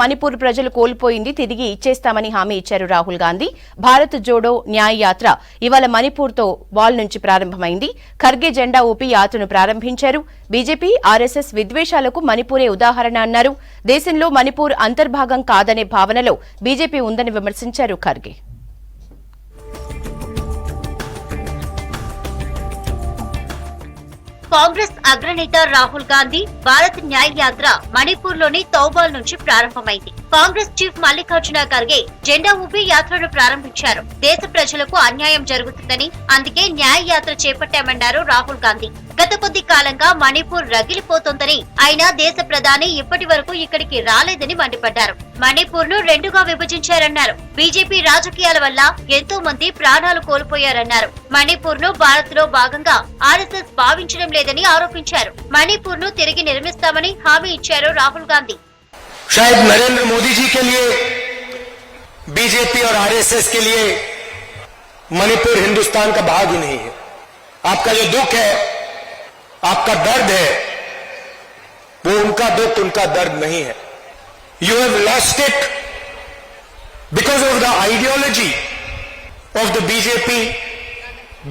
మణిపూర్ ప్రజలు కోల్పోయింది తిరిగి ఇచ్చేస్తామని హామీ ఇచ్చారు రాహుల్ గాంధీ. భారత్ జోడో న్యాయ యాత్ర ఇవాళ మణిపూర్తో వాల్ నుంచి ప్రారంభమైంది. ఖర్గే జెండా ఊపి యాత్రను ప్రారంభించారు. బీజేపీ, ఆర్ఎస్ఎస్ విద్వేషాలకు మణిపూరే ఉదాహరణ అన్నారు. దేశంలో మణిపూర్ అంతర్భాగం కాదనే భావనలో బీజేపీ ఉందని విమర్శించారు ఖర్గే. కాంగ్రెస్ అగ్రనేత రాహుల్ గాంధీ భారత్ న్యాయ యాత్ర మణిపూర్ లోని తౌబాల్ నుంచి ప్రారంభమైంది. కాంగ్రెస్ చీఫ్ మల్లికార్జున ఖర్గే జెండా ఊపి యాత్రను ప్రారంభించారు. దేశ ప్రజలకు అన్యాయం జరుగుతుందని అందుకే న్యాయ యాత్ర చేపట్టామన్నారు రాహుల్ గాంధీ. గత కొద్ది కాలంగా మణిపూర్ రగిలిపోతోందని, అయినా దేశ ప్రధాని ఇప్పటి వరకు ఇక్కడికి రాలేదని మండిపడ్డారు. మణిపూర్ ను రెండుగా విభజించారన్నారు. బీజేపీ రాజకీయాల వల్ల ఎంతో మంది ప్రాణాలు కోల్పోయారన్నారు. మణిపూర్ ను భారత్ లో భాగంగా ఆర్ఎస్ఎస్ భావించడం లేదని ఆరోపించారు. మణిపూర్ ను తిరిగి నిర్మిస్తామని హామీ ఇచ్చారు రాహుల్ గాంధీ. शायद नरेंद्र मोदी जी के लिए, बीजेपी और आरएसएस के लिए मणिपुर हिंदुस्तान का भाग ही नहीं है. आपका जो दुख है, आपका दर्द है, वो उनका दुख, उनका दर्द नहीं है. You have lost it because of the ideology of the BJP,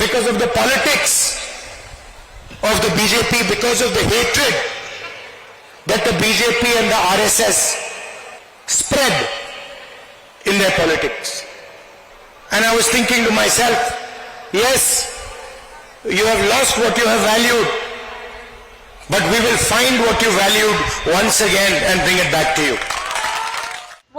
because of the politics of the BJP, because of the hatred that the BJP and the RSS spread in their politics. And I was thinking to myself, yes, you have lost what you have valued, but we will find what you valued once again and bring it back to you.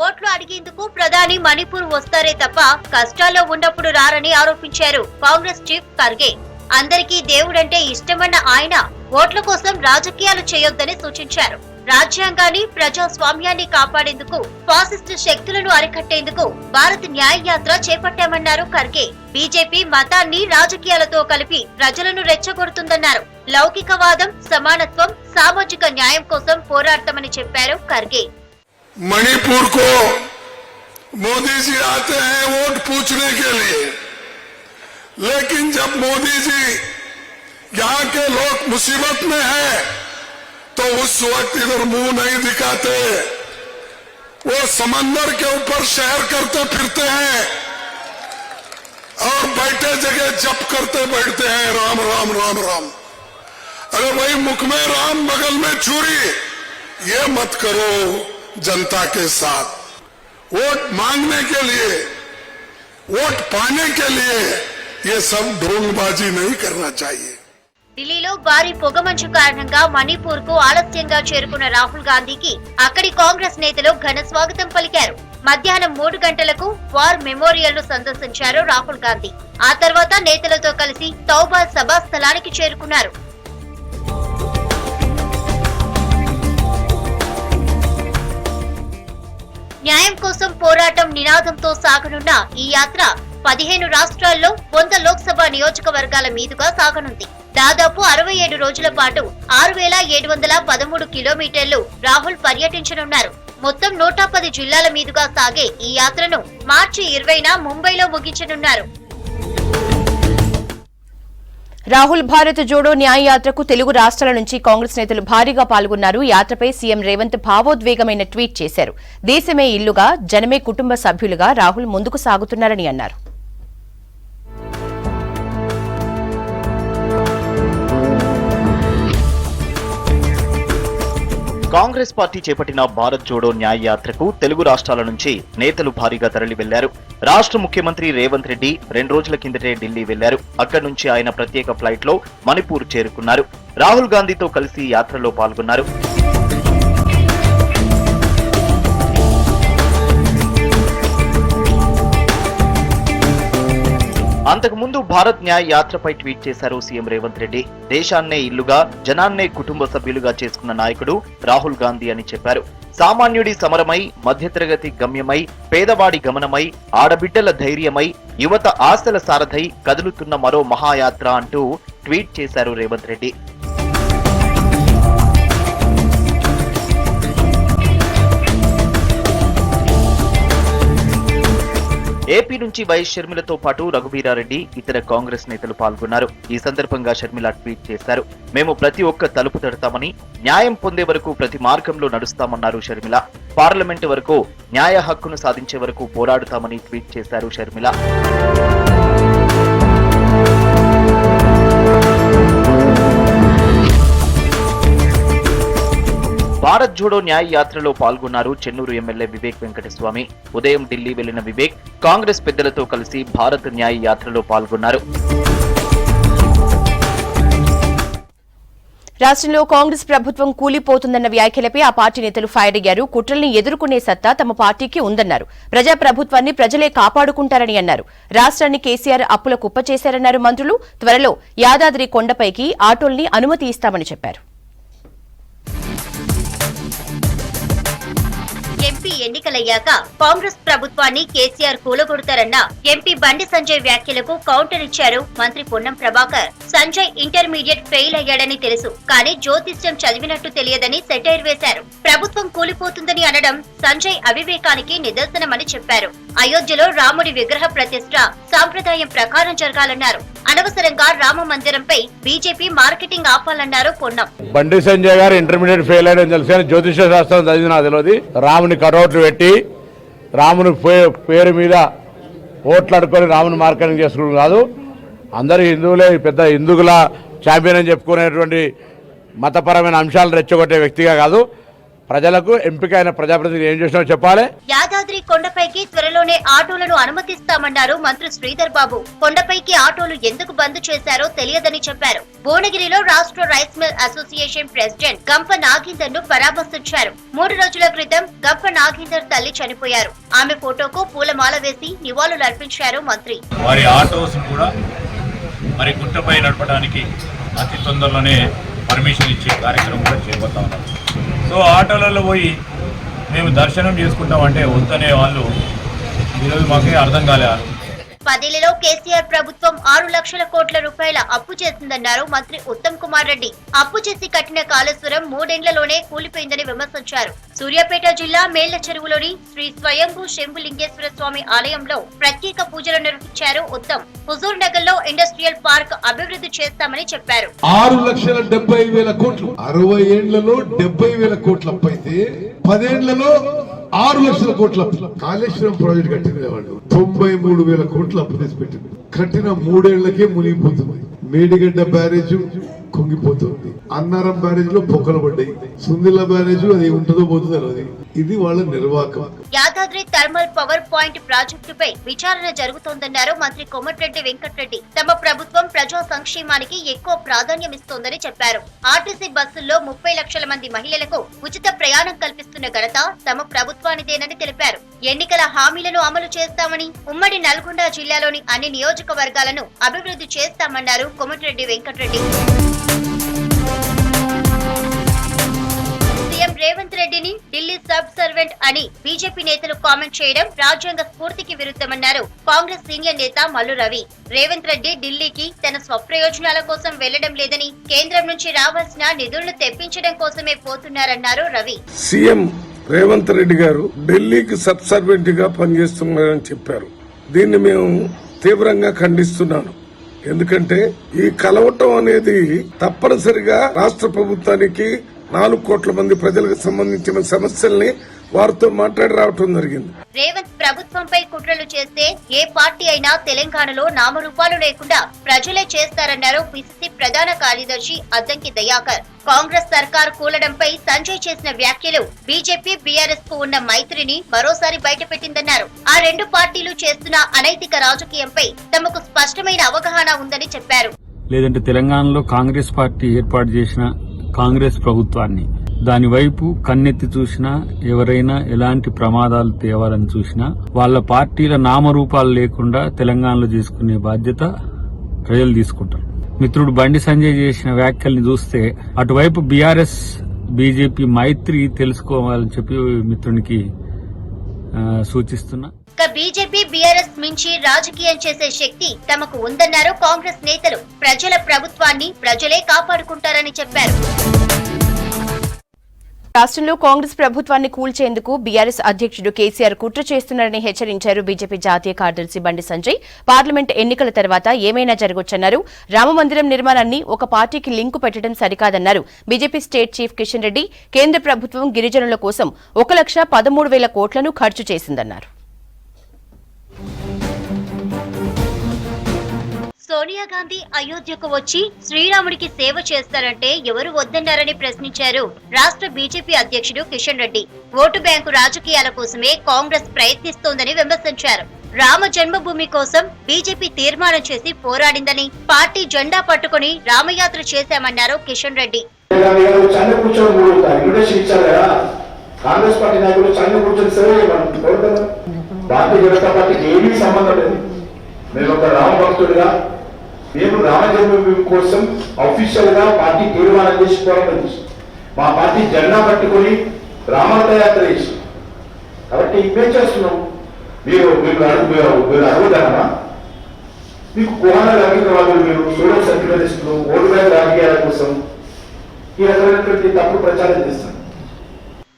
ఓట్లు అడిగేందుకు ప్రధాని మణిపూర్ వస్తారే తప్ప కష్టాల్లో ఉన్నప్పుడు రారని ఆరోపించారు Congress chief Kharge. అందరికీ దేవుడంటే ఇష్టమన్న ఆయన ఓట్ల కోసం రాజకీయాలు చేయొద్దని సూచించారు. రాజ్యాంగాన్ని, ప్రజాస్వామ్యాన్ని కాపాడేందుకు, ఫాసిస్టు శక్తులను అరికట్టేందుకు భారత్ న్యాయ యాత్ర చేపట్టామన్నారు ఖర్గే. బీజేపీ మతాన్ని రాజకీయాలతో కలిపి ప్రజలను రెచ్చగొడుతుందన్నారు. లౌకికవాదం, సమానత్వం, సామాజిక న్యాయం కోసం పోరాడతామని చెప్పారు ఖర్గే. मणिपुर को मोदी जी आते हैं वोट पूछने के लिए, लेकिन जब मोदी जी यहाँ के लोग मुसीबत में हैं तो उस वक्त इधर मुंह नहीं दिखाते. वो समंदर के ऊपर शहर करते फिरते हैं और बैठे जगह जप करते बैठते हैं राम राम राम राम. अरे भाई, मुख में राम बगल में छुरी, ये मत करो. जनता के साथ वोट मांगने के लिए, वोट पाने के लिए ये सब ढोंगबाजी नहीं करना चाहिए. ఢిల్లీలో భారీ పొగమంచు కారణంగా మణిపూర్ కు ఆలస్యంగా చేరుకున్న రాహుల్ గాంధీకి అక్కడి కాంగ్రెస్ నేతలు ఘన స్వాగతం పలికారు. మధ్యాహ్నం 3 గంటలకు వార్ మెమోరియల్ ను సందర్శించారు రాహుల్ గాంధీ. ఆ తర్వాత నేతలతో కలిసి తౌబాల్ సభా స్థలానికి చేరుకున్నారు. న్యాయం కోసం పోరాటం నినాదంతో సాగనున్న ఈ యాత్ర 15 రాష్ట్రాల్లో 100 లోక్సభ నియోజకవర్గాల మీదుగా సాగనుంది. దాదాపు 67 రోజుల పాటు 6713 కిలోమీటర్లు రాహుల్ పర్యటించనున్నారు. మొత్తం 110 జిల్లాల మీదుగా సాగే ఈ యాత్రను మార్చి 20న ముంబైలో ముగించనున్నారు. రాహుల్ భారత్ జోడో న్యాయ యాత్రకు తెలుగు రాష్ట్రాల నుంచి కాంగ్రెస్ నేతలు భారీగా పాల్గొన్నారు. యాత్రపై సీఎం రేవంత్ భావోద్వేగమైన ట్వీట్ చేశారు. దేశమే ఇల్లుగా, జనమే కుటుంబ సభ్యులుగా రాహుల్ ముందుకు సాగుతున్నారని అన్నారు. కాంగ్రెస్ పార్టీ చేపట్టిన భారత్ జోడో న్యాయ యాత్రకు తెలుగు రాష్ట్రాల నుంచి నేతలు భారీగా తరలి వెళ్లారు. రాష్ట్ర ముఖ్యమంత్రి రేవంత్ రెడ్డి 2 రోజుల కిందటే ఢిల్లీ వెళ్లారు. అక్కడి నుంచి ఆయన ప్రత్యేక ఫ్లైట్ లో మణిపూర్ చేరుకున్నారు. రాహుల్ గాంధీతో కలిసి యాత్రలో పాల్గొన్నారు. అంతకుముందు భారత్ న్యాయ యాత్రపై ట్వీట్ చేశారు సీఎం రేవంత్ రెడ్డి. దేశాన్నే ఇల్లుగా, జనాన్నే కుటుంబ సభ్యులుగా చేసుకున్న నాయకుడు రాహుల్ గాంధీ అని చెప్పారు. సామాన్యుడి సమరమై, మధ్యతరగతి గమ్యమై, పేదవాడి గమనమై, ఆడబిడ్డల ధైర్యమై, యువత ఆశల సారథై కదులుతున్న మరో మహాయాత్ర అంటూ ట్వీట్ చేశారు రేవంత్ రెడ్డి. ఏపీ నుంచి వైఎస్ షర్మిలతో పాటు రఘువీరారెడ్డి, ఇతర కాంగ్రెస్ నేతలు పాల్గొన్నారు. ఈ సందర్భంగా షర్మిల ట్వీట్ చేశారు. మేము ప్రతి ఒక్క తలుపు తడతామని, న్యాయం పొందే వరకు ప్రతి మార్గంలో నడుస్తామన్నారు షర్మిల. పార్లమెంటు వరకు న్యాయ హక్కును సాధించే వరకు పోరాడుతామని ట్వీట్ చేశారు షర్మిల. భారత్ జోడో న్యాయ యాత్రలో పాల్గొన్నారు చెన్నూరు ఎమ్మెల్యే వివేక్ వెంకటస్వామి. ఉదయం ఢిల్లీ వెళ్లిన వివేక్ కాంగ్రెస్ పెద్దలతో కలిసి భారత్ న్యాయ యాత్రలో పాల్గొన్నారు. రాష్ట్రంలో కాంగ్రెస్ ప్రభుత్వం కూలిపోతుందన్న వ్యాఖ్యలపై ఆ పార్టీ నేతలు ఫైర్ అయ్యారు. కుట్రల్ని ఎదుర్కొనే సత్తా తమ పార్టీకి ఉందన్నారు. ప్రజా ప్రభుత్వాన్ని ప్రజలే కాపాడుకుంటారని అన్నారు. రాష్ట్రాన్ని కేసీఆర్ అప్పుల కుప్ప చేశారన్నారు మంత్రులు. త్వరలో యాదాద్రి కొండపైకి ఆటోల్ని అనుమతి ఇస్తామని చెప్పారు. ఎంపీ ఎన్నికలయ్యాక కాంగ్రెస్ ప్రభుత్వాన్ని కేసీఆర్ కూలగొడతారన్న ఎంపీ బండి సంజయ్ వ్యాఖ్యలకు కౌంటర్ ఇచ్చారు మంత్రి పొన్నం ప్రభాకర్. సంజయ్ ఇంటర్మీడియట్ ఫెయిల్ అయ్యాడని తెలుసు, కానీ జ్యోతిష్యం చదివినట్టు తెలియదని సెటైర్ వేశారు. ప్రభుత్వం కూలిపోతుందని అనడం సంజయ్ అవివేకానికి నిదర్శనమని చెప్పారు. అయోధ్యలో రాముడి విగ్రహ ప్రతిష్ఠ సాంప్రదాయం ప్రకారం జరగాలన్నారు. అనవసరంగా రామ మందిరంపై బీజేపీ మార్కెటింగ్ ఆపాలన్నారు పొన్నం. బండి సంజయ్ గారు ఇంటర్మీడియట్ ఫెయిల్ అయ్యడం తెలుసు, కానీ జ్యోతిష శాస్త్రం చదివిన తెలియదు. రాముని కటౌట్లు పెట్టి రాముని పేరు మీద ఓట్లు అడుకొని రాముని మార్కెటింగ్ చేసుకోవడం కాదు. అందరు హిందువులే, పెద్ద హిందువుల ఛాంపియన్ అని చెప్పుకునేటువంటి మతపరమైన అంశాలను రెచ్చగొట్టే వ్యక్తిగా కాదు. ప్రజలకు ఎంపికైన ప్రజాప్రతినిధి ఏం చేసినా చెప్పాలి. యాదాద్రి కొండపైకి త్వరలోనే ఆటోలను అనుమతిస్తామన్నారు మంత్రి శ్రీధర్ బాబు. కొండపైకి ఆటోలు ఎందుకు బంద్ చేశారో తెలియదని చెప్పారు. భువనగిరిలో రాష్ట్ర రైస్ మిల్ అసోసియేషన్ ప్రెసిడెంట్ గంప నాగేందర్ ను పరామర్శించారు. 3 రోజుల క్రితం గంప నాగేందర్ తల్లి చనిపోయారు. ఆమె ఫోటోకు పూలమాల వేసి నివాళులు అర్పించారు మంత్రి. వారి ఆటోస్ కూడా మరి గుట్టపై నడపడానికి అతి తొందరలోనే పర్మిషన్ ఇచ్చే కార్యక్రమం కూడా చేయబోతా ఉన్నారు. సో ఆటోలలో పోయి మేము దర్శనం చేసుకుంటామంటే వద్దనే వాళ్ళు ఈరోజు మాకే అర్థం కాలేదు. 10 కేసీఆర్ ప్రభుత్వం 6 లక్షల కోట్ల రూపాయల అప్పు చేసిందన్నారు మంత్రి ఉత్తమ్ కుమార్ రెడ్డి. అప్పు చేసి కట్టిన కాళేశ్వరం 3 ఏళ్లలోనే కూలిపోయిందని విమర్శించారు. సూర్యాపేట జిల్లా మేళ్ల చెరువులోని శ్రీ స్వయంభూ శంభులింగేశ్వర స్వామి ఆలయంలో ప్రత్యేక పూజలు నిర్వహించారు ఉత్తమ్. హుజూర్ నగర్ లో ఇండస్ట్రియల్ పార్క్ అభివృద్ధి చేస్తామని చెప్పారు. 6,70,000 కోట్లు 60 ఏళ్లలో 70,000 కోట్ల అప్పు అయితే 10 ఏళ్లలో 6 లక్షల కోట్ల అప్పు. కాళేశ్వరం ప్రాజెక్ట్ కట్టిన వాళ్ళు 93,000 కోట్ల అప్పు తెచ్చి పెట్టింది. కట్టిన 3 ఏళ్లకే మునిగిపోతుంది. మేడిగడ్డ బ్యారేజ్ కుంగిపోతుంది. అన్నారం బ్యారేజ్ లో పొక్కలు పడ్డాయి. సుందిల్ల బ్యారేజ్ అది ఉంటుందో పోతుందో అది. ఇది వాళ్ళ నిర్వాహకం. యాదాద్రి థర్మల్ పవర్ పాయింట్ ప్రాజెక్టుపై విచారణ జరుగుతోందన్నారు మంత్రి కోమటిరెడ్డి వెంకటరెడ్డి. తమ ప్రభుత్వం ప్రజా సంక్షేమానికి ఎక్కువ ప్రాధాన్యం ఇస్తోందని చెప్పారు. ఆర్టీసీ బస్సుల్లో 30 లక్షల మంది మహిళలకు ఉచిత ప్రయాణం కల్పిస్తున్న ఘనత తమ ప్రభుత్వానిదేనని తెలిపారు. ఎన్నికల హామీలను అమలు చేస్తామని, ఉమ్మడి నల్గొండ జిల్లాలోని అన్ని నియోజకవర్గాలను అభివృద్ధి చేస్తామన్నారు కోమటిరెడ్డి వెంకటరెడ్డి. సీఎం రేవంత్ రెడ్డిని ఢిల్లీ సబ్ సర్వెంట్ అని బీజేపీ నేతలు కామెంట్ చేయడం రాజ్యాంగ స్ఫూర్తికి విరుద్ధమన్నారు కాంగ్రెస్ సీనియర్ నేత మల్లు రవి. రేవంత్ రెడ్డి ఢిల్లీకి తన స్వప్రయోజనాల కోసం వెళ్లడం లేదని, కేంద్రం నుంచి రావాల్సిన నిధులను తెప్పించడం కోసమే పోతున్నారన్నారు రవి. సీఎం రేవంత్ రెడ్డి గారు ఢిల్లీకి సబ్ సర్వెంట్ గా పనిచేస్తున్నారని చెప్పారు. దీన్ని మేము తీవ్రంగా ఖండిస్తున్నాను. ఎందుకంటే ఈ కలవటం అనేది తప్పనిసరిగా రాష్ట్ర ప్రభుత్వానికి 4 కోట్ల మంది ప్రజలకు సంబంధించిన సమస్యల్ని వారితో మాట్లాడి రావటం జరిగింది. రేవంత్ ప్రభుత్వంపై కుట్రలు చేస్తే ఏ పార్టీ అయినా తెలంగాణలో నామరూపాలు లేకుండా ప్రజలే చేస్తారన్నారు పిసిసి ప్రధాన కార్యదర్శి అద్దంకి దయాకర్. కాంగ్రెస్ సర్కార్ కూలడంపై సంజయ్ చేసిన వ్యాఖ్యలు బీజేపీ బీఆర్ఎస్ కు ఉన్న మైత్రిని మరోసారి బయటపెట్టిందన్నారు. ఆ 2 పార్టీలు చేస్తున్న అనైతిక రాజకీయంపై తమకు స్పష్టమైన అవగాహన ఉందని చెప్పారు. లేదంటే తెలంగాణలో కాంగ్రెస్ పార్టీ ఏర్పాటు చేసిన కాంగ్రెస్ ప్రభుత్వాన్ని దాని వైపు కన్నెత్తి చూసినా, ఎవరైనా ఎలాంటి ప్రమాదాలు తేవాలని చూసినా వాళ్ళ పార్టీల నామరూపాలు లేకుండా తెలంగాణలో చేసుకునే బాధ్యత ప్రజలు తీసుకుంటారు. మిత్రుడు బండి సంజయ్ చేసిన వ్యాఖ్యల్ని చూస్తే అటువైపు బీఆర్ఎస్ బీజేపీ మైత్రి తెలుసుకోవాలని చెప్పి మిత్రునికి సూచిస్తున్నా. బీజేపీ బీఆర్ఎస్ మించి రాజకీయం చేసే శక్తి తమకు ఉందన్నారు కాంగ్రెస్ నేతలు. ప్రజల ప్రభుత్వాన్ని ప్రజలే కాపాడుకుంటారని చెప్పారు. రాష్ట్రంలో కాంగ్రెస్ ప్రభుత్వాన్ని కూల్చేందుకు బీఆర్ఎస్ అధ్యక్షుడు కేసీఆర్ కుట్ర చేస్తున్నారని హెచ్చరించారు బీజేపీ జాతీయ కార్యదర్శి బండి సంజయ్. పార్లమెంట్ ఎన్నికల తర్వాత ఏమైనా జరగొచ్చన్నారు. రామమందిరం నిర్మాణాన్ని ఒక పార్టీకి లింకు పెట్టడం సరికాదన్నారు. BJP state chief Kishan Reddy కేంద్ర ప్రభుత్వం గిరిజనుల కోసం 1,13,000 కోట్లను ఖర్చు చేసిందన్నారు. సోనియా గాంధీ అయోధ్యకు వచ్చి శ్రీరాముడికి సేవ చేస్తారంటే ఎవరు వద్దన్నారని ప్రశ్నించారు రాష్ట్ర బీజేపీ అధ్యక్షుడు కిషన్ రెడ్డి. ఓటు బ్యాంకు రాజకీయాల కోసమే కాంగ్రెస్ ప్రయత్నిస్తోందని విమర్శించారు. రామ జన్మభూమి కోసం బీజేపీ తీర్మానం చేసి పోరాడిందని, పార్టీ జెండా పట్టుకుని రామయాత్ర చేశామన్నారు కిషన్ రెడ్డి. కాంగ్రెస్ పార్టీ నాయకులు చంద్ర కూర్చొని సేవ చేయమని భారతీయ జనతా పార్టీకి ఏమీ సంబంధం లేదు. నేను ఒక రామ భక్తుడిగా మేము రామ జన్మభూమి కోసం అఫీషియల్ గా పార్టీ తీర్మానం చేసుకోవడం, మా పార్టీ జెండా పట్టుకుని రామయాత్ర చేసి, కాబట్టి ఇవే చేస్తున్నాం. మీరు అడుగుతారమ్మా, మీకు కుహాన రాజకీయ వాళ్ళు, మీరు సోషల్ సెక్యులరిస్టులు, ఓటు బ్యాంక్ రాజకీయాల కోసం ఈ రకమైనటువంటి తప్పుడు ప్రచారం చేస్తారు.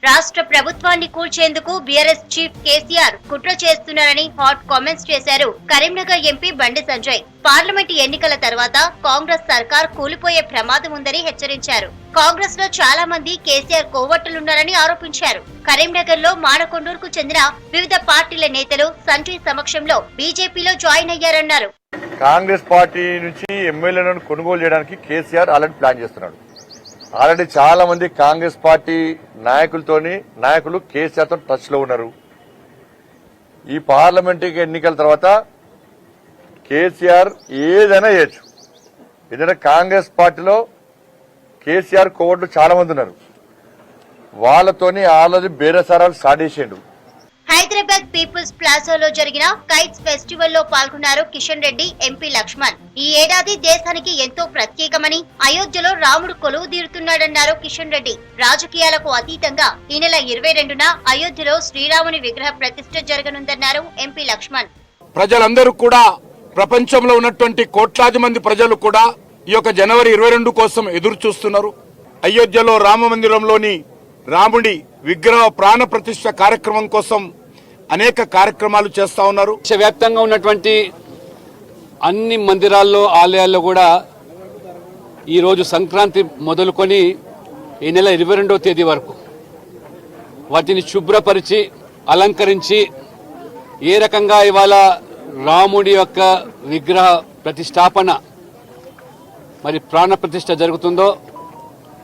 రాష్ట్ర ప్రభుత్వాన్ని కూల్చేందుకు బీఆర్ఎస్ చీఫ్ కేసీఆర్ కుట్ర చేస్తున్నారని హాట్ కామెంట్స్ చేశారు కరీంనగర్ ఎంపీ బండి సంజయ్. పార్లమెంట్ ఎన్నికల తర్వాత కాంగ్రెస్ సర్కార్ కూలిపోయే ప్రమాదం ఉందని హెచ్చరించారు. కాంగ్రెస్ లో చాలా మంది కేసీఆర్ కోవట్టులున్నారని ఆరోపించారు. కరీంనగర్ లో మానకొండూరుకు చెందిన వివిధ పార్టీల నేతలు సంజయ్ సమక్షంలో బీజేపీలో జాయిన్ అయ్యారన్నారు. కాంగ్రెస్ పార్టీ నుంచి ఎమ్మెల్యేలను కొనుగోలు చేయడానికి కేసీఆర్ ఆల్రెడీ ప్లాన్ చేస్తున్నాడు. ఆల్రెడీ చాలా మంది కాంగ్రెస్ పార్టీ నాయకులు కేసీఆర్ తో టచ్ లో ఉన్నారు. ఈ పార్లమెంట్ ఎన్నికల తర్వాత కేసీఆర్ ఏదైనా చేయొచ్చు. ఏదైనా కాంగ్రెస్ పార్టీలో కేసీఆర్ కోవట్లు చాలా మంది ఉన్నారు. వాళ్ళతోని ఆల్రెడీ బేరసారాలు స్టార్ట్ చేసిండు. హైదరాబాద్ పీపుల్స్ ప్లాజాలో జరిగిన కైట్స్ ఫెస్టివల్ లో పాల్గొన్నారు కిషన్ రెడ్డి, ఎంపీ లక్ష్మణ్. ఈ ఏడాది దేశానికి ఎంతో ప్రత్యేకమని, అయోధ్యలో రాముడు కొలువు తీరుతున్నాడన్నారు కిషన్ రెడ్డి. రాజకీయాలకు అతీతంగా ఈ నెల 22న అయోధ్యలో శ్రీరాముని విగ్రహ ప్రతిష్ఠ జరగనుందన్నారు ఎంపీ లక్ష్మణ్. ప్రజలందరూ కూడా, ప్రపంచంలో ఉన్నటువంటి కోట్లాది మంది ప్రజలు కూడా ఈ యొక్క జనవరి 22 కోసం ఎదురు చూస్తున్నారు. అయోధ్యలో రామ మందిరంలోని రాముడి విగ్రహ ప్రాణ ప్రతిష్ఠ కార్యక్రమం కోసం అనేక కార్యక్రమాలు చేస్తా ఉన్నారు. దేశవ్యాప్తంగా ఉన్నటువంటి అన్ని మందిరాల్లో, ఆలయాల్లో కూడా ఈరోజు సంక్రాంతి మొదలుకొని ఈ నెల 22వ తేదీ వరకు వాటిని శుభ్రపరిచి అలంకరించి ఏ రకంగా ఇవాళ రాముడి యొక్క విగ్రహ ప్రతిష్టాపన మరి ప్రాణ ప్రతిష్ఠ జరుగుతుందో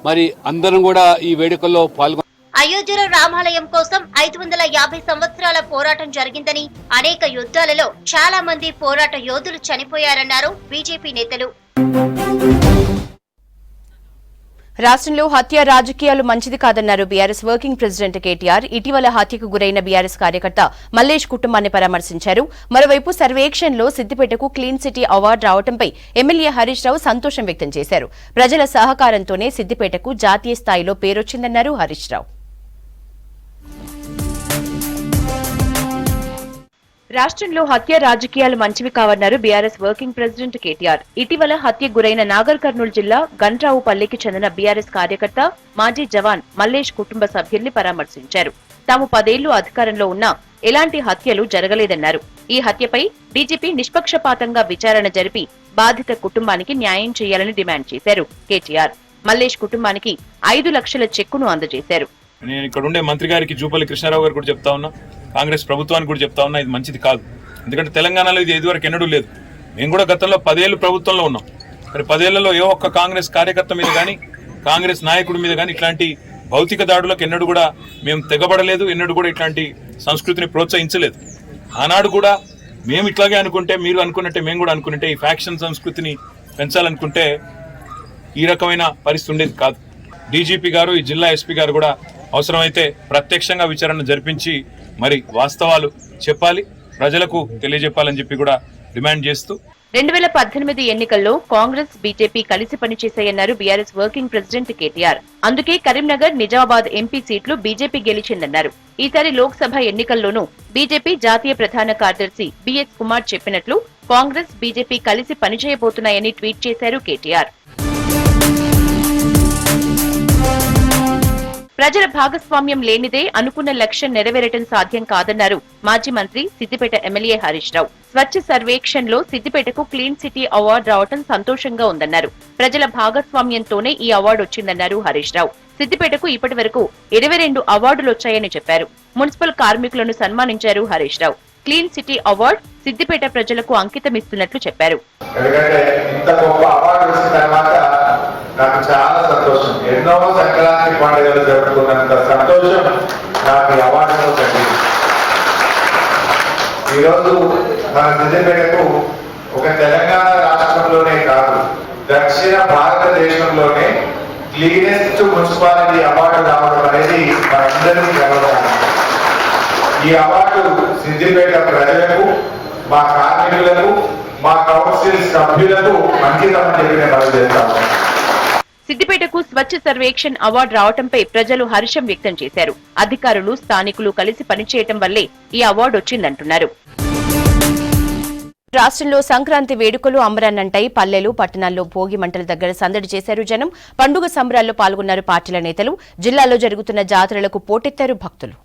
మరి అందరం కూడా ఈ వేడుకల్లో పాల్గొ. అయోధ్యలో రామాలయం కోసం 550 సంవత్సరాల పోరాటం జరిగిందని, అనేక యుద్ధాలలో చాలా మంది పోరాట యోధులు చనిపోయారన్నారు బీజేపీ నేతలు. రాష్ట్రంలో హత్య రాజకీయాలు మంచిది కాదన్నారు బీఆర్ఎస్ వర్కింగ్ ప్రెసిడెంట్ కేటీఆర్. ఇటీవల హత్యకు గురైన బీఆర్ఎస్ కార్యకర్త మల్లేష్ కుటుంబాన్ని పరామర్శించారు. మరోవైపు సర్వేక్షన్లో సిద్దిపేటకు క్లీన్ సిటీ అవార్డు రావడంపై ఎమ్మెల్యే హరీష్ రావు సంతోషం వ్యక్తం చేశారు. ప్రజల సహకారంతోనే సిద్దిపేటకు జాతీయ స్థాయిలో పేరొచ్చిందన్నారు హరీష్ రావు. రాష్ట్రంలో హత్య రాజకీయాలు మంచివి కావన్నారు బీఆర్ఎస్ వర్కింగ్ ప్రెసిడెంట్ కేటీఆర్. ఇటీవల హత్యకు గురైన నాగర్ కర్నూలు జిల్లా గండ్రావుపల్లికి చెందిన బీఆర్ఎస్ కార్యకర్త, మాజీ జవాన్ మల్లేష్ కుటుంబ సభ్యుల్ని పరామర్శించారు. తాము 10 ఏళ్లు అధికారంలో ఉన్నా ఎలాంటి హత్యలు జరగలేదన్నారు. ఈ హత్యపై డీజీపీ నిష్పక్షపాతంగా విచారణ జరిపి బాధిత కుటుంబానికి న్యాయం చేయాలని డిమాండ్ చేశారు కేటీఆర్. మల్లేష్ కుటుంబానికి 5 లక్షల చెక్కును అందజేశారు. నేను ఇక్కడ ఉండే మంత్రి గారికి, జూపల్లి కృష్ణారావు గారు కూడా చెప్తా ఉన్నా, కాంగ్రెస్ ప్రభుత్వానికి కూడా చెప్తా ఉన్నా, ఇది మంచిది కాదు. ఎందుకంటే తెలంగాణలో ఇది ఇదివరకు ఎన్నడూ లేదు. మేము కూడా గతంలో 10 ఏళ్ళు ప్రభుత్వంలో ఉన్నాం. మరి 10 ఏళ్లలో ఏ ఒక్క కాంగ్రెస్ కార్యకర్త మీద కానీ, కాంగ్రెస్ నాయకుడి మీద కానీ ఇట్లాంటి భౌతిక దాడులకు ఎన్నడూ కూడా మేము తెగబడలేదు. ఎన్నడూ కూడా ఇట్లాంటి సంస్కృతిని ప్రోత్సహించలేదు. ఆనాడు కూడా మేము ఇట్లాగే అనుకుంటే, మీరు అనుకున్నట్టే మేము కూడా అనుకుంటే, ఈ ఫ్యాక్షన్ సంస్కృతిని పెంచాలనుకుంటే ఈ రకమైన పరిస్థితి ఉండేది కాదు. డీజీపీ గారు, ఈ జిల్లా ఎస్పీ గారు కూడా అవసరమైతే ప్రత్యక్షంగా విచారణ జరిపించి మరి వాస్తవాలు చెప్పాలి, ప్రజలకు తెలియజెప్పాలని చెప్పి కూడా డిమాండ్ చేస్తూ 2018 ఎన్నికల్లో కాంగ్రెస్, బీజేపీ కలిసి పనిచేశాయన్నారు బీఆర్ఎస్ వర్కింగ్ ప్రెసిడెంట్ కేటీఆర్. అందుకే కరీంనగర్, నిజామాబాద్ ఎంపీ సీట్లు బీజేపీ గెలిచిందన్నారు. ఈసారి లోక్సభ ఎన్నికల్లోనూ బీజేపీ జాతీయ ప్రధాన కార్యదర్శి బిఎస్ కుమార్ చెప్పినట్లు కాంగ్రెస్, బీజేపీ కలిసి పనిచేయబోతున్నాయని ట్వీట్ చేశారు కేటీఆర్. ప్రజల భాగస్వామ్యం లేనిదే అనుకున్న లక్ష్యం నెరవేరటం సాధ్యం కాదన్నారు మాజీ మంత్రి సిద్దిపేట ఎమ్మెల్యే హరీష్ రావు. స్వచ్ఛ సర్వేక్షణ్ లో సిద్దిపేటకు క్లీన్ సిటీ అవార్డు రావటం సంతోషంగా ఉందన్నారు. ప్రజల భాగస్వామ్యంతోనే ఈ అవార్డు వచ్చిందన్నారు హరీష్ రావు. సిద్దిపేటకు ఇప్పటి వరకు 22 అవార్డులు వచ్చాయని చెప్పారు. మున్సిపల్ కార్మికులను సన్మానించారు Harish Rao. Clean city award Siddipet ప్రజలకు అంకితమిస్తున్నట్లు చెప్పారు. నాకు చాలా సంతోషం. ఎన్నో సంక్రాంతి పండుగలు జరుపుకున్నంత సంతోషం నాకు ఈ అవార్డులో కలిగింది. ఈరోజు మన సిద్దిపేటకు ఒక తెలంగాణ రాష్ట్రంలోనే కాదు, దక్షిణ భారతదేశంలోనే క్లీనెస్ట్ మున్సిపాలిటీ అవార్డు రావడం అనేది మనందరికీ గర్వకారణం. ఈ అవార్డు సిద్దిపేట ప్రజలకు, మా కార్మికులకు, మా కౌన్సిల్ సభ్యులకు అంకితమని చెప్పి నేను మనం చేస్తాము. సిద్దిపేటకు స్వచ్ఛ సర్వేక్షణ్ అవార్డు రావటంపై ప్రజలు హర్షం వ్యక్తం చేశారు. అధికారులు, స్థానికులు కలిసి పనిచేయటం వల్లే ఈ అవార్డు వచ్చిందంటున్నారు. రాష్ట్రంలో సంక్రాంతి వేడుకలు అంబరాన్నంటాయి. పల్లెలు, పట్టణాల్లో భోగి మంటల దగ్గర సందడి చేశారు జనం. పండుగ సంబరాల్లో పాల్గొన్నారు పార్టీల నేతలు. జిల్లాలో జరుగుతున్న జాతరలకు పోటెత్తారు భక్తులు.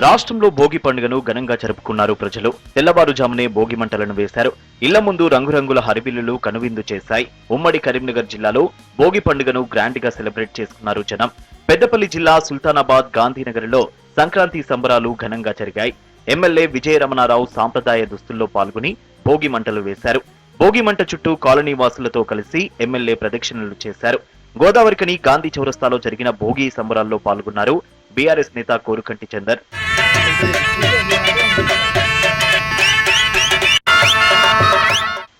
రాష్ట్రంలో భోగి పండుగను ఘనంగా జరుపుకున్నారు ప్రజలు. తెల్లవారుజామునే భోగి మంటలను వేశారు. ఇళ్ల ముందు రంగురంగుల హరిబిల్లులు కనువిందు చేశాయి. ఉమ్మడి కరీంనగర్ జిల్లాలో భోగి పండుగను గ్రాండ్ గా సెలబ్రేట్ చేసుకున్నారు జనం. పెద్దపల్లి జిల్లా సుల్తానాబాద్, గాంధీనగర్లో సంక్రాంతి సంబరాలు ఘనంగా జరిగాయి. ఎమ్మెల్యే విజయ రమణారావు సాంప్రదాయ దుస్తుల్లో పాల్గొని భోగి మంటలు వేశారు. భోగి మంట చుట్టూ కాలనీ వాసులతో కలిసి ఎమ్మెల్యే ప్రదక్షిణలు చేశారు. గోదావరికని గాంధీ చౌరస్తాలో జరిగిన భోగి సంబరాల్లో పాల్గొన్నారు బీఆర్ఎస్ నేత కోరుకంటి చందర్.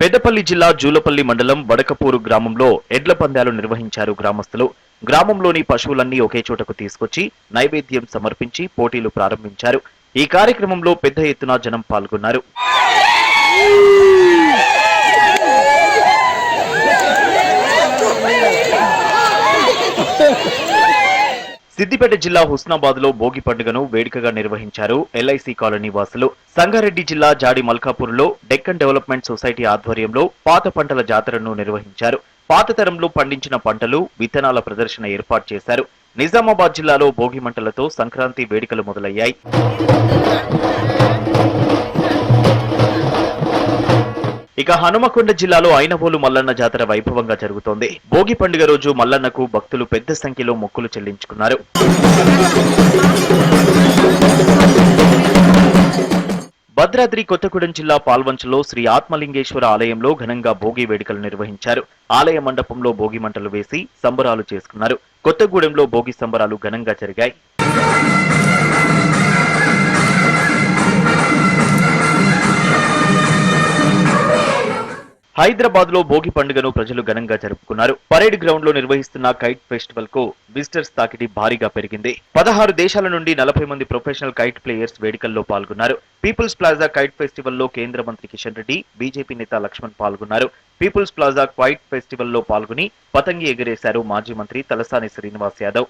పెద్దపల్లి జిల్లా జూలపల్లి మండలం వడకపూరు గ్రామంలో ఎడ్ల పందాలు నిర్వహించారు గ్రామస్తులు. గ్రామంలోని పశువులన్నీ ఒకే చోటకు తీసుకొచ్చి నైవేద్యం సమర్పించి పోటీలు ప్రారంభించారు. ఈ కార్యక్రమంలో పెద్ద ఎత్తున జనం పాల్గొన్నారు. సిద్దిపేట జిల్లా హుస్నాబాద్ లో భోగి పండుగను వేడుకగా నిర్వహించారు ఎల్ఐసి కాలనీ వాసులు. సంగారెడ్డి జిల్లా జాడి మల్కాపూర్ లో డెక్కన్ డెవలప్మెంట్ సొసైటీ ఆధ్వర్యంలో పాత పంటల జాతరను నిర్వహించారు. పాత తరంలో పండించిన పంటలు, విత్తనాల ప్రదర్శన ఏర్పాటు చేశారు. నిజామాబాద్ జిల్లాలో భోగి మంటలతో సంక్రాంతి వేడుకలు మొదలయ్యాయి. ఇక హనుమకొండ జిల్లాలో ఐనవోలు మల్లన్న జాతర వైభవంగా జరుగుతోంది. భోగి పండుగ రోజు మల్లన్నకు భక్తులు పెద్ద సంఖ్యలో మొక్కులు చెల్లించుకున్నారు. భద్రాద్రి కొత్తగూడెం జిల్లా పాల్వంచలో శ్రీ ఆత్మలింగేశ్వర ఆలయంలో ఘనంగా భోగి వేడుకలు నిర్వహించారు. ఆలయ మండపంలో భోగి మంటలు వేసి సంబరాలు చేసుకున్నారు. కొత్తగూడెంలో భోగి సంబరాలు ఘనంగా జరిగాయి. హైదరాబాద్ లో భోగి పండుగను ప్రజలు ఘనంగా జరుపుకున్నారు. పరేడ్ గ్రౌండ్ లో నిర్వహిస్తున్న కైట్ ఫెస్టివల్ కు విజిటర్స్ తాకిడి భారీగా పెరిగింది. 16 దేశాల నుండి 40 మంది ప్రొఫెషనల్ కైట్ ప్లేయర్స్ వేడుకల్లో పాల్గొన్నారు. పీపుల్స్ ప్లాజా కైట్ ఫెస్టివల్ లో కేంద్ర మంత్రి కిషన్ రెడ్డి, బీజేపీ నేత లక్ష్మణ్ పాల్గొన్నారు. పీపుల్స్ ప్లాజా కైట్ ఫెస్టివల్ లో పాల్గొని పతంగి ఎగరేశారు మాజీ మంత్రి తలసాని శ్రీనివాస్ యాదవ్.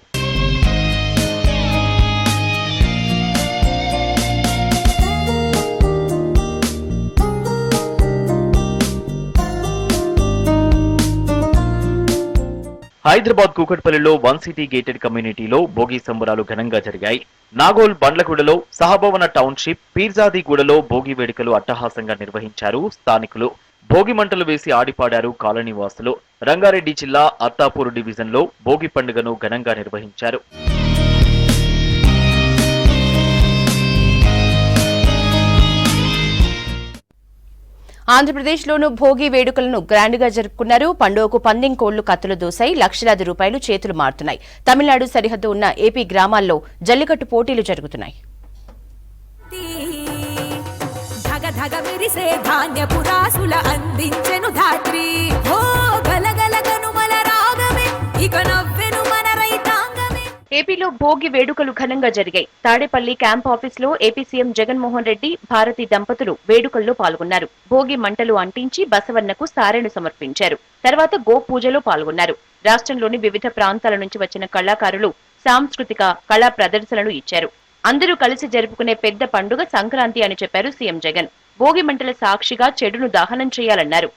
హైదరాబాద్ కూకట్పల్లిలో 1 సిటీ గేటెడ్ కమ్యూనిటీలో భోగి సంబరాలు ఘనంగా జరిగాయి. నాగోల్ బండ్లగూడలో, సహభవన టౌన్షిప్, పీర్జాదిగూడలో భోగి వేడుకలు అట్టహాసంగా నిర్వహించారు స్థానికులు. భోగి మంటలు వేసి ఆడిపాడారు కాలనీ వాసులు. రంగారెడ్డి జిల్లా అత్తాపూర్ డివిజన్ లో భోగి పండుగను ఘనంగా నిర్వహించారు. ఆంధ్రప్రదేశ్లోనూ భోగి వేడుకలను గ్రాండ్గా జరుపుకున్నారు. పండుగకు పందెం కోళ్లు కత్తులు దూసాయి. లక్షలాది రూపాయలు చేతులు మారుతున్నాయి. తమిళనాడు సరిహద్దు ఉన్న ఏపీ గ్రామాల్లో జల్లికట్టు పోటీలు జరుగుతున్నాయి. ఏపీలో భోగి వేడుకలు ఘనంగా జరిగాయి. తాడేపల్లి క్యాంప్ ఆఫీస్ లో ఏపీ సీఎం జగన్మోహన్ రెడ్డి, భారతి దంపతులు వేడుకల్లో పాల్గొన్నారు. భోగి మంటలు అంటించి బసవన్నకు సారెను సమర్పించారు. తర్వాత గో పూజలో పాల్గొన్నారు. రాష్ట్రంలోని వివిధ ప్రాంతాల నుంచి వచ్చిన కళాకారులు సాంస్కృతిక కళా ప్రదర్శనలు ఇచ్చారు. అందరూ కలిసి జరుపుకునే పెద్ద పండుగ సంక్రాంతి అని చెప్పారు సీఎం జగన్. భోగి మంటల సాక్షిగా చెడును దహనం చేయాలన్నారు.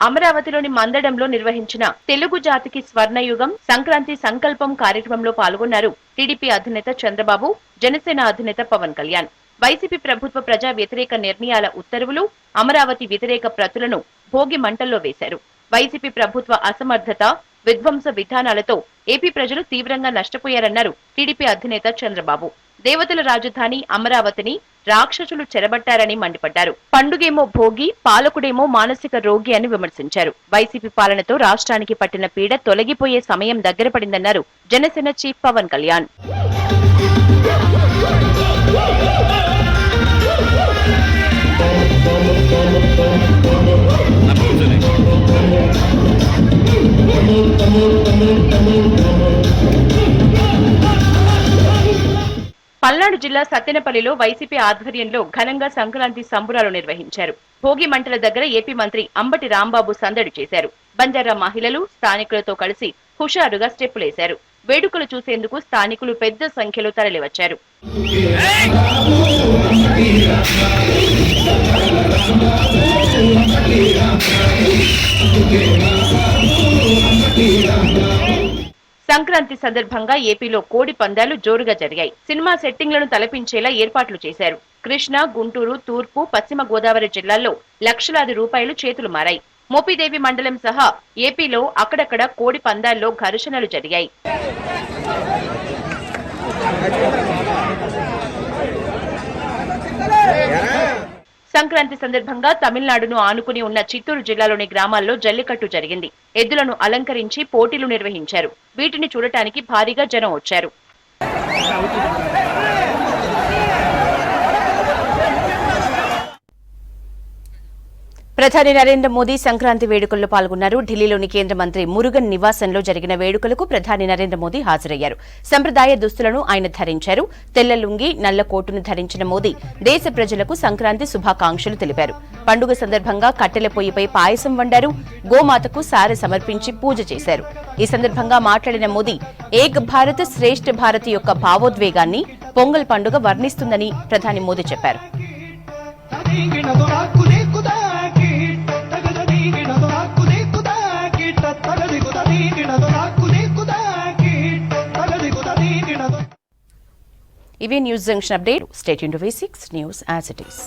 అమరావతిలోని మందడంలో నిర్వహించిన తెలుగు జాతికి స్వర్ణయుగం సంక్రాంతి సంకల్పం కార్యక్రమంలో పాల్గొన్నారు టీడీపీ అధినేత చంద్రబాబు, జనసేన అధినేత పవన్ కళ్యాణ్. వైసీపీ ప్రభుత్వ ప్రజా వ్యతిరేక నిర్ణయాల ఉత్తర్వులు, అమరావతి వ్యతిరేక ప్రతులను భోగి మంటల్లో వేశారు. వైసీపీ ప్రభుత్వ అసమర్థత, విధ్వంస విధానాలతో ఏపీ ప్రజలు తీవ్రంగా నష్టపోయారన్నారు టీడీపీ అధినేత చంద్రబాబు. దేవతల రాజధాని అమరావతిని రాక్షసులు చెరబట్టారని మండిపడ్డారు. పండుగేమో భోగి, పాలకుడేమో మానసిక రోగి అని విమర్శించారు. వైసీపీ పాలనతో రాష్ట్రానికి పట్టిన పీడ తొలగిపోయే సమయం దగ్గర పడిందన్నారు జనసేన చీఫ్ పవన్ కళ్యాణ్. పల్నాడు జిల్లా సత్తెనపల్లిలో వైసీపీ ఆధ్వర్యంలో ఘనంగా సంక్రాంతి సంబురాలు నిర్వహించారు. భోగి మంటల దగ్గర ఏపీ మంత్రి అంబటి రాంబాబు సందడి చేశారు. బంజారా మహిళలు స్థానికులతో కలిసి హుషారుగా స్టెప్పులేశారు. వేడుకలు చూసేందుకు స్థానికులు పెద్ద సంఖ్యలో తరలివచ్చారు. సంక్రాంతి సందర్భంగా ఏపీలో కోడి పందాలు జోరుగా జరిగాయి. సినిమా సెట్టింగ్లను తలపించేలా ఏర్పాట్లు చేశారు. కృష్ణా, గుంటూరు, తూర్పు, పశ్చిమ గోదావరి జిల్లాల్లో లక్షలాది రూపాయలు చేతులు మారాయి. మోపిదేవి మండలం సహా ఏపీలో అక్కడక్కడ కోడి పందాల్లో ఘర్షణలు జరిగాయి. సంక్రాంతి సందర్భంగా తమిళనాడును ఆనుకుని ఉన్న చిత్తూరు జిల్లాలోని గ్రామాల్లో జల్లికట్టు జరిగింది. ఎద్దులను అలంకరించి పోటీలు నిర్వహించారు. వీటిని చూడటానికి భారీగా జనం వచ్చారు. ప్రధాని నరేంద్ర మోదీ సంక్రాంతి వేడుకల్లో పాల్గొన్నారు. ఢిల్లీలోని కేంద్ర మంత్రి మురుగన్ నివాసంలో జరిగిన వేడుకలకు ప్రధాని నరేంద్ర మోదీ హాజరయ్యారు. సంప్రదాయ దుస్తులను ఆయన ధరించారు. తెల్ల లుంగి, నల్ల కోటును ధరించిన మోదీ దేశ ప్రజలకు సంక్రాంతి శుభాకాంక్షలు తెలిపారు. పండుగ సందర్భంగా కట్టెల పొయ్యిపై పాయసం వండారు. గోమాతకు సారె సమర్పించి పూజ చేశారు. ఈ సందర్భంగా మాట్లాడిన మోదీ ఏక్ భారత్ శ్రేష్ఠ భారత్ యొక్క భావోద్వేగాన్ని పొంగల్ పండుగ వర్ణిస్తుందని ప్రధాని మోదీ చెప్పారు. ఇవే news junction update. Stay tuned to V6 news as it is.